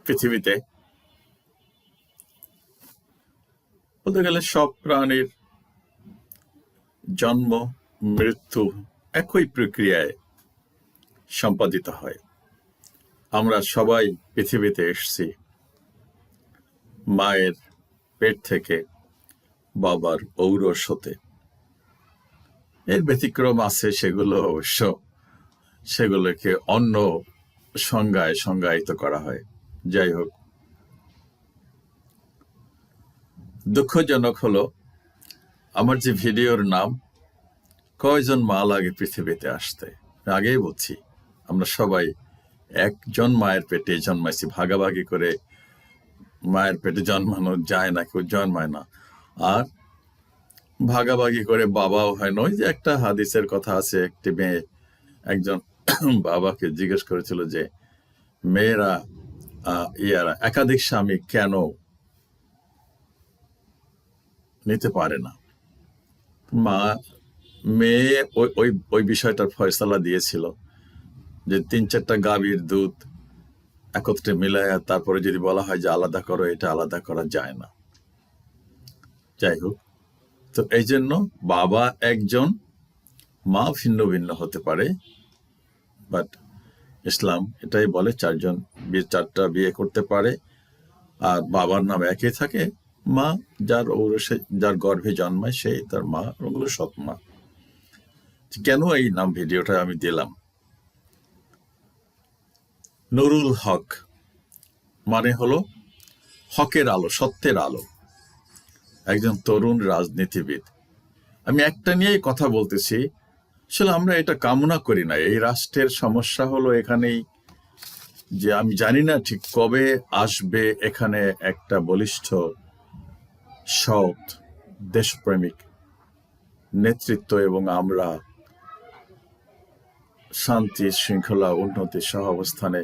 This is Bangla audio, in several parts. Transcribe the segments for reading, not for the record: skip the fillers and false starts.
পৃথিবীতে বলতে গেলে সব প্রাণীর জন্ম মৃত্যু একই প্রক্রিয়ায় সম্পাদিত হয়। আমরা সবাই পৃথিবীতে এসেছি মায়ের পেট থেকে বাবার ঔরস হতে। এর ব্যতিক্রম আছে, সেগুলো অবশ্য সেগুলোকে অন্য সংজ্ঞায় সংজ্ঞায়িত করা হয়। যাই হোক, দুঃখজনক হলো আমার যে ভিডিওর নাম কয়জন মা লাগে পৃথিবীতে আসতে, আগেই বলছি আমরা সবাই একজন মায়ের পেটে জন্মাইছি, ভাগাভাগি করে মায়ের পেটে জন্মানো যায় না, কেউ জন্মায় না। আর ভাগাভাগি করে বাবাও হয় না। ওই যে একটা হাদিসের কথা আছে, একটি মেয়ে একজন বাবাকে জিজ্ঞেস করেছিল যে মেয়েরা একাধিক স্বামী কেন নিতে পারে না। মেয়ে ওই বিষয়টার ফয়সালা দিয়েছিল যে 3-4টা গাভীর দুধ একত্রে মিলায় তারপরে যদি বলা হয় যে আলাদা করো, এটা আলাদা করা যায় না। যাই হোক, তো এই জন্য বাবা একজন, মা ভিন্ন ভিন্ন হতে পারে, বাট ইসলাম এটাই বলে 4টা বিয়ে করতে পারে আর বাবার নাম একই থাকে। মা যার গর্ভে জন্মায় সেই তার মা, ওগুলো সৎ মা। কেন এই নাম ভিডিওটা আমি দিলাম? নুরুল হক মানে হলো হকের আলো, সত্যের আলো, একজন তরুণ রাজনীতিবিদ। আমি একটা নিয়েই কথা বলতেছি, আসলে আমরা এটা কামনা করি না। এই রাষ্ট্রের সমস্যা হলো এখানেই যে আমি জানি না ঠিক কবে আসবে এখানে একটা বলিষ্ঠ সৎ দেশপ্রেমিক নেতৃত্ব এবং আমরা শান্তি শৃঙ্খলা উন্নতি সহ অবস্থানে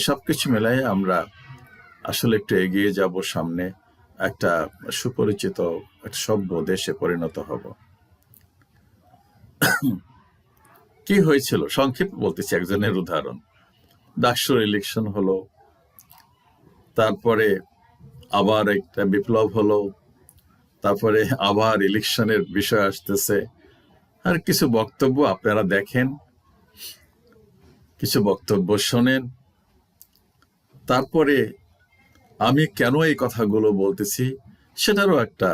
সবকিছু মিলাই আমরা আসলে একটু এগিয়ে যাব, সামনে একটা সুপরিচিত একটা সভ্য দেশে পরিণত হব। কি হয়েছিল সংক্ষেপে বলতেছি, একজনের উদাহরণ। ডাকসুর ইলেকশন হলো, তারপরে আবার একটা বিপ্লব হলো, তারপরে আবার ইলেকশনের বিষয় আসতেছে, আর কিছু বক্তব্য আপনারা দেখেন, কিছু বক্তব্য শোনেন। তারপরে আমি কেন এই কথাগুলো বলতেছি সেটারও একটা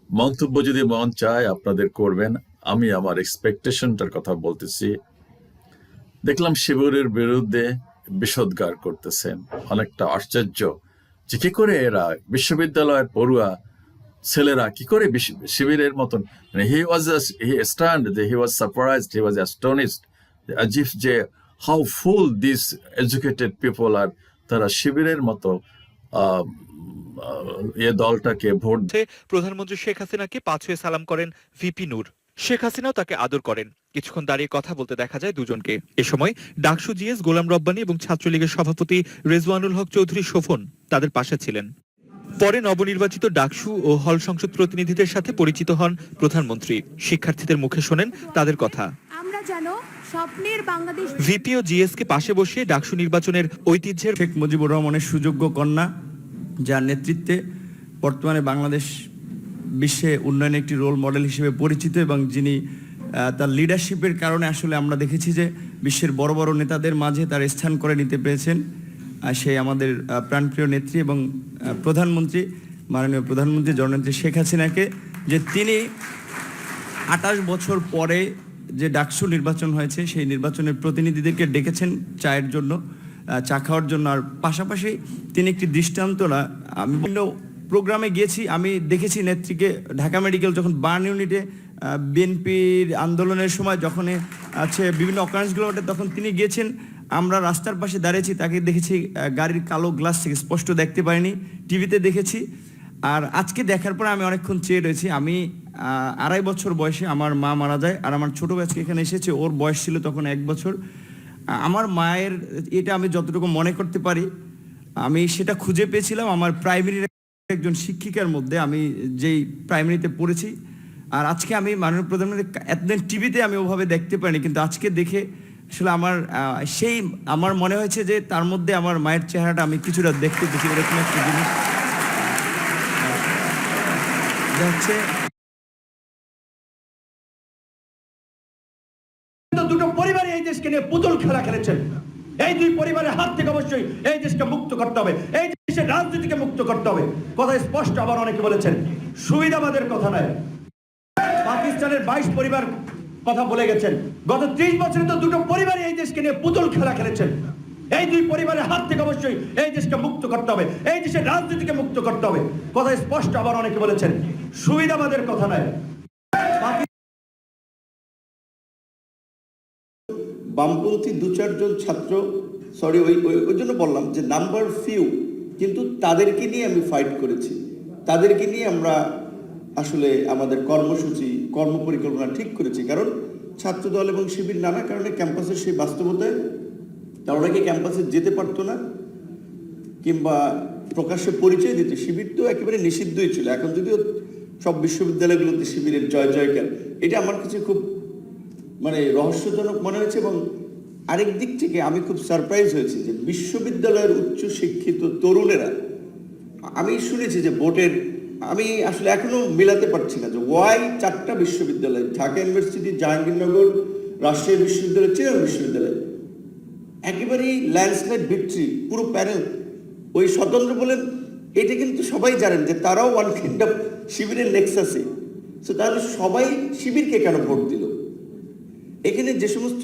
মন্তব্য যদি মন চায় আপনাদের করবেন। আমি আমার এক্সপেকটেশনটার কথা বলতেছি। দেখলাম শিবিরের বিরুদ্ধে বিষোদ্গার করতেছেন, অনেকটা আশ্চর্য যে কি করে এরা বিশ্ববিদ্যালয়ের পড়ুয়া ছেলেরা কি করে শিবিরের মতন, he was surprised, he was astonished as if যে how fool this educated people are, তারা শিবিরের মতো দলটাকে ভোট। প্রধানমন্ত্রী শেখ হাসিনাকে পা ছুঁয়ে সালাম করেন ভিপি নূর। শেখ হাসিনাও তাকে আদর করেন। কিছুক্ষণ দাঁড়িয়ে কথা বলতে দেখা যায় দুজনকে। এ সময় ডাকসু জিএস গোলাম রব্বানী এবং ছাত্রলীগের সভাপতি রেজওয়ানুল হক চৌধুরী শোভন তাদের পাশে ছিলেন। পরে নবনির্বাচিত ডাকসু ও হল সংসদ প্রতিনিধিদের সাথে পরিচিত হন প্রধানমন্ত্রী। শিক্ষার্থীদের মুখে শোনেন তাদের কথা। আমরা জানো স্বপ্নের বাংলাদেশ। ভিপি ও জিএস কে পাশে বসিয়ে ডাকসু নির্বাচনের ঐতিহ্যের শেখ মুজিবুর রহমানের সুযোগ্য কন্যা, যার নেতৃত্বে বর্তমানে বাংলাদেশ বিশ্বে উন্নয়নের একটি রোল মডেল হিসেবে পরিচিত এবং যিনি তার লিডারশিপের কারণে আসলে আমরা দেখেছি যে বিশ্বের বড় বড় নেতাদের মাঝে তার স্থান করে নিতে পেরেছেন। সেই আমাদের প্রাণপ্রিয় নেত্রী এবং প্রধানমন্ত্রী, মাননীয় প্রধানমন্ত্রী জননেত্রী শেখ হাসিনাকে, যে তিনি 28 বছর পরে যে ডাকসু নির্বাচন হয়েছে সেই নির্বাচনের প্রতিনিধিদেরকে ডেকেছেন চায়ের জন্য, চা খাওয়ার জন্য। আর পাশাপাশি তিনি একটি দৃষ্টান্ত না, আমি বিভিন্ন প্রোগ্রামে গিয়েছি, আমি দেখেছি নেত্রীকে ঢাকা মেডিকেল যখন বার্ন ইউনিটে বিএনপির আন্দোলনের সময় যখন আছে বিভিন্ন অকারেন্সগুলো ওঠে তখন তিনি গিয়েছেন। আমরা রাস্তার পাশে দাঁড়িয়েছি, তাকে দেখেছি গাড়ির কালো গ্লাস থেকে স্পষ্ট দেখতে পাইনি, টিভিতে দেখেছি। আর আজকে দেখার পরে আমি অনেকক্ষণ চেয়ে রয়েছি। আমি 2.5 বছর বয়সে আমার মা মারা যায়, আর আমার ছোটো আজকে এখানে এসেছে, ওর বয়স ছিল তখন 1 বছর। আমার মায়ের এটা আমি যতটুকু মনে করতে পারি আমি সেটা খুঁজে পেয়েছিলাম আমার প্রাইমারির একজন শিক্ষিকার মধ্যে, আমি যেই প্রাইমারিতে পড়েছি। আর আজকে আমি মাননীয় প্রধানমন্ত্রী এতদিন টিভিতে আমি ওভাবে দেখতে পারিনি, কিন্তু আজকে দেখে আসলে আমার মনে হয়েছে যে তার মধ্যে আমার মায়ের চেহারাটা আমি কিছুটা দেখতে পেয়েছি, এরকম একটা জিনিস হচ্ছে। দুটো পরিবারই এই দেশকে নিয়ে পুতুল খেলা খেলেছেন। এই দুই পরিবারের হাত থেকে অবশ্যই এই দেশকে মুক্ত করতে হবে, এই দেশের রাজনীতিকে মুক্ত করতে হবে। কথা স্পষ্ট, আবার অনেকে বলেছেন সুবিধাবাদের কথা নয়। পাকিস্তানের 22 পরিবার কথা বলে গেছেন। গত 30 বছরে তো দুটো পরিবারই এই দেশকে নিয়ে পুতুল খেলা খেলেছেন। এই দুই পরিবারের হাত থেকে অবশ্যই এই দেশকে মুক্ত করতে হবে, এই দেশের রাজনীতিকে মুক্ত করতে হবে। কথা স্পষ্ট, আবার অনেকে বলেছেন সুবিধাবাদের কথা নয়। বামপন্থী 2-4 জন ছাত্র, সরি ওই জন্য বললাম যে নাম্বার ফিউ, কিন্তু তাদেরকে নিয়ে আমি ফাইট করেছি। তাদেরকে নিয়ে আমরা আসলে আমাদের কর্মসূচি, কর্মপরিকল্পনা ঠিক করেছি। কারণ ছাত্রদল এবং শিবির নানা কারণে ক্যাম্পাসের সেই বাস্তবতায় তারা অনেকে ক্যাম্পাসে যেতে পারতো না কিংবা প্রকাশ্যে পরিচয় দিতে। শিবির তো একেবারে নিষিদ্ধই ছিল। এখন যদিও সব বিশ্ববিদ্যালয়গুলোতে শিবিরের জয় জয়কার, এটা আমার কাছে খুব রহস্যজনক মনে হয়েছে। এবং আরেক দিক থেকে আমি খুব সারপ্রাইজ হয়েছি যে বিশ্ববিদ্যালয়ের উচ্চ শিক্ষিত তরুণেরা, আমি শুনেছি যে ভোটের, আমি আসলে এখনো মিলাতে পারছি না যে ওয়াই 4টা বিশ্ববিদ্যালয়, ঢাকা ইউনিভার্সিটি, জাহাঙ্গীরনগর, রাজশাহী বিশ্ববিদ্যালয়, চিটাগং বিশ্ববিদ্যালয়, একেবারেই ল্যান্ডস্লাইড ভিক্টরি, পুরো প্যানেল। ওই স্বতন্ত্র বলেন, এটা কিন্তু সবাই জানেন যে তারাও ওয়ান কাইন্ড অফ শিবিরের নেক্সাসে। সো তাহলে সবাই শিবিরকে কেন ভোট দিল? এখানে যে সমস্ত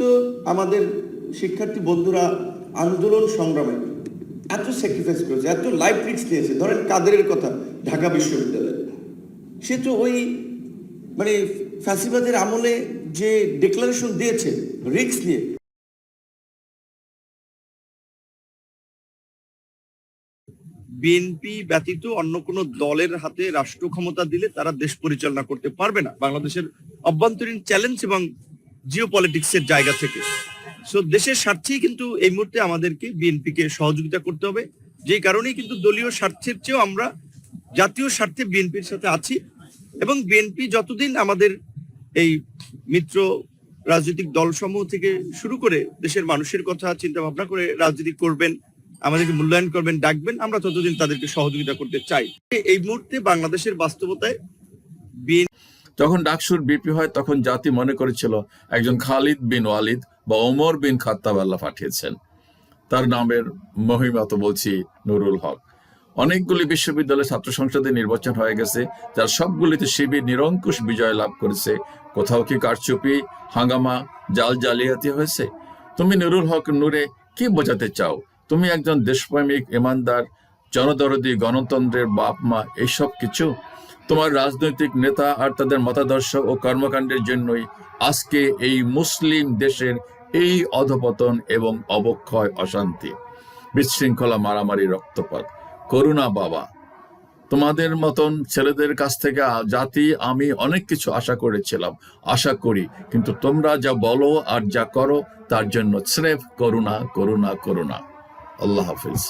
আমাদের শিক্ষার্থী বন্ধুরা আন্দোলন সংগ্রামে এত স্যাক্রিফাইস করেছে, এত লাইফ রিস্ক নিয়েছে, ধরেন কাদেরের কথা, ঢাকা বিশ্ববিদ্যালয়, সে তো ওই ফ্যাসিবাদের আমলে যে ডিক্লারেশন দিয়েছে রিস্ক নিয়ে। বিএনপি ব্যতীত অন্য কোনো দলের হাতে রাষ্ট্র ক্ষমতা দিলে তারা দেশ পরিচালনা করতে পারবে না, বাংলাদেশের অভ্যন্তরীণ চ্যালেঞ্জ এবং জিও পলিটিক্সের জায়গা থেকে। সো দেশের স্বার্থেই কিন্তু এই মুহূর্তে আমাদেরকে বিএনপিকে সহযোগিতা করতে হবে। যেই কারণেই কিন্তু দলীয় স্বার্থের চেয়েও আমরা জাতীয় স্বার্থে বিএনপির সাথে আছি। এবং বিএনপি যতদিন আমাদের এই মিত্র রাজনৈতিক দলসমূহ থেকে শুরু করে দেশের মানুষের কথা চিন্তা ভাবনা করে রাজনীতি করবেন, আমাদেরকে মূল্যায়ন করবেন, ডাকবেন, আমরা ততদিন তাদেরকে সহযোগিতা করতে চাই। এই মুহূর্তে বাংলাদেশের বাস্তবতায় যখন ডাকসুর বিপি হয় তখন জাতি মনে করেছিল একজন খালিদ বিন ওয়ালিদ বা ওমর বিন খাত্তাব আল্লাহ পাঠিয়েছেন। তার নামের মহিমা তো বলছি নুরুল হক। অনেকগুলি বিশ্ববিদ্যালয় ছাত্র সংসদে নির্বাচন হয়ে গেছে, যার সবগুলিতে শিবির নিরঙ্কুশ বিজয় লাভ করেছে। কোথাও কি কারচুপি, হাঙ্গামা, জাল জালিয়াতি হয়েছে? তুমি নুরুল হক নূরে কি বোঝাতে চাও? তুমি একজন দেশপ্রেমিক, ইমানদার, জনদরদী, গণতন্ত্রের বাপ মা, এইসব কিছু? তোমার রাজনৈতিক নেতা আর তাদের মতাদর্শ ও কর্মকাণ্ডের জন্যই আজকে এই মুসলিম দেশের এই অধপতন এবং অবক্ষয়, অশান্তি, বিশৃঙ্খলা, মারামারি, রক্তপাত। করুণা বাবা, তোমাদের মতন ছেলেদের কাছ থেকে জাতি আমি অনেক কিছু আশা করেছিলাম, আশা করি, কিন্তু তোমরা যা বলো আর যা করো তার জন্য স্রেফ করুণা, করুণা, করুণা। আল্লাহ হাফিজ।